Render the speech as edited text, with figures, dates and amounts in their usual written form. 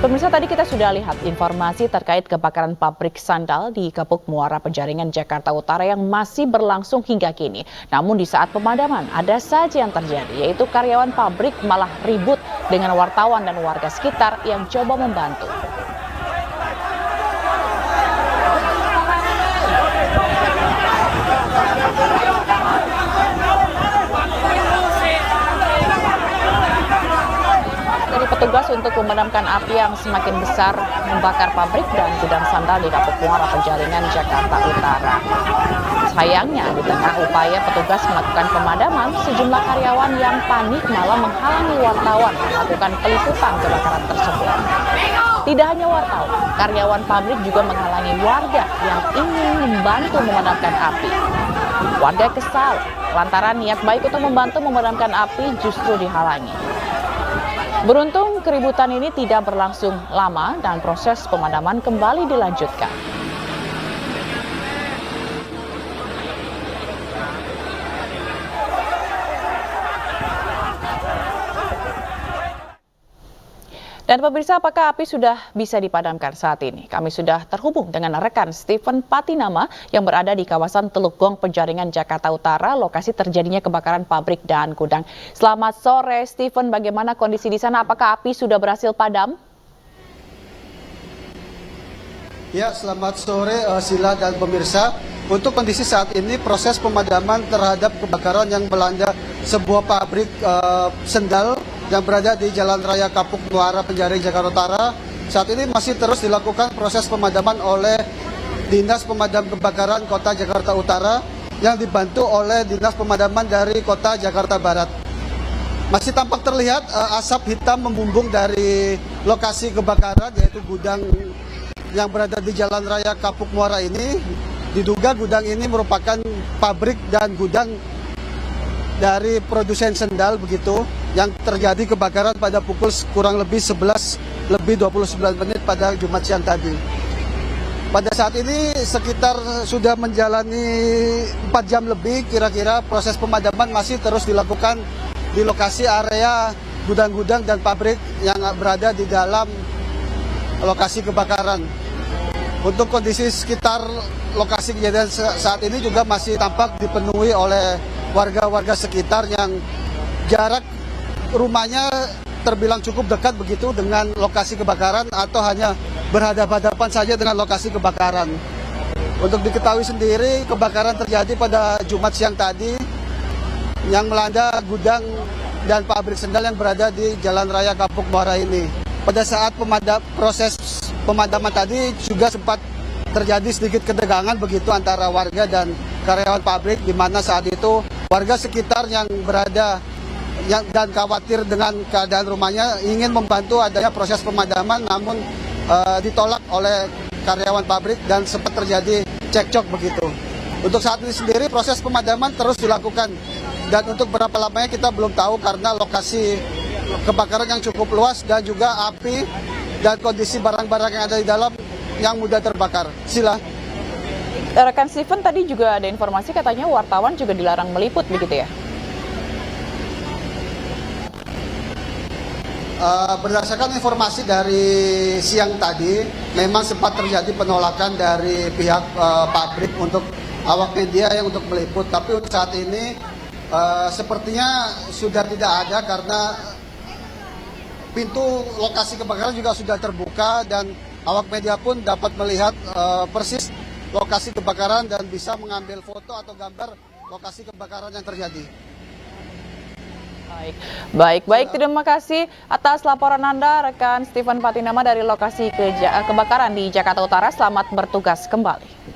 Pemirsa, tadi kita sudah lihat informasi terkait kebakaran pabrik sandal di Kapuk Muara Penjaringan, Jakarta Utara yang masih berlangsung hingga kini. Namun di saat pemadaman ada saja yang terjadi, yaitu karyawan pabrik malah ribut dengan wartawan dan warga sekitar yang coba membantu. Petugas untuk memadamkan api yang semakin besar membakar pabrik dan gudang sandal di Kapuk Muara Penjaringan, Jakarta Utara. Sayangnya, di tengah upaya petugas melakukan pemadaman, sejumlah karyawan yang panik malah menghalangi wartawan melakukan peliputan kebakaran tersebut. Tidak hanya wartawan, karyawan pabrik juga menghalangi warga yang ingin membantu memadamkan api. Warga kesal lantaran niat baik untuk membantu memadamkan api justru dihalangi. Beruntung keributan ini tidak berlangsung lama dan proses pemadaman kembali dilanjutkan. Dan pemirsa, apakah api sudah bisa dipadamkan saat ini? Kami sudah terhubung dengan rekan Stephen Patinama yang berada di kawasan Teluk Gong, Penjaringan, Jakarta Utara, lokasi terjadinya kebakaran pabrik dan gudang. Selamat sore, Stephen. Bagaimana kondisi di sana? Apakah api sudah berhasil padam? Ya, selamat sore Sila dan pemirsa. Untuk kondisi saat ini, proses pemadaman terhadap kebakaran yang melanda sebuah pabrik sendal yang berada di Jalan Raya Kapuk Muara Penjaringan, Jakarta Utara. Saat ini masih terus dilakukan proses pemadaman oleh Dinas Pemadam Kebakaran Kota Jakarta Utara yang dibantu oleh Dinas Pemadaman dari Kota Jakarta Barat. Masih tampak terlihat asap hitam membumbung dari lokasi kebakaran, yaitu gudang yang berada di Jalan Raya Kapuk Muara ini. Diduga gudang ini merupakan pabrik dan gudang dari produsen sendal begitu, yang terjadi kebakaran pada pukul kurang lebih 11:29 pada Jumat siang tadi. Pada saat ini sekitar sudah menjalani 4 jam lebih kira-kira proses pemadaman masih terus dilakukan di lokasi area gudang-gudang dan pabrik yang berada di dalam lokasi kebakaran. Untuk kondisi sekitar lokasi kejadian saat ini juga masih tampak dipenuhi oleh warga-warga sekitar yang jarak rumahnya terbilang cukup dekat begitu dengan lokasi kebakaran atau hanya berhadapan-hadapan saja dengan lokasi kebakaran. Untuk diketahui sendiri, kebakaran terjadi pada Jumat siang tadi yang melanda gudang dan pabrik sendal yang berada di Jalan Raya Kapuk Muara ini. Pada saat proses pemadaman tadi juga sempat terjadi sedikit ketegangan begitu antara warga dan karyawan pabrik, di mana saat itu warga sekitar yang berada dan khawatir dengan keadaan rumahnya ingin membantu adanya proses pemadaman, namun ditolak oleh karyawan pabrik dan sempat terjadi cekcok begitu. Untuk saat ini sendiri proses pemadaman terus dilakukan dan untuk berapa lamanya kita belum tahu karena lokasi kebakaran yang cukup luas dan juga api dan kondisi barang-barang yang ada di dalam yang mudah terbakar. Sila. Rekan Stephen, tadi juga ada informasi katanya wartawan juga dilarang meliput begitu ya? Berdasarkan informasi dari siang tadi, memang sempat terjadi penolakan dari pihak pabrik untuk awak media yang untuk meliput. Tapi untuk saat ini sepertinya sudah tidak ada karena pintu lokasi kebakaran juga sudah terbuka dan awak media pun dapat melihat persis lokasi kebakaran dan bisa mengambil foto atau gambar lokasi kebakaran yang terjadi. Baik. Terima kasih atas laporan Anda, rekan Stephen Patinama dari lokasi kebakaran di Jakarta Utara. Selamat bertugas kembali.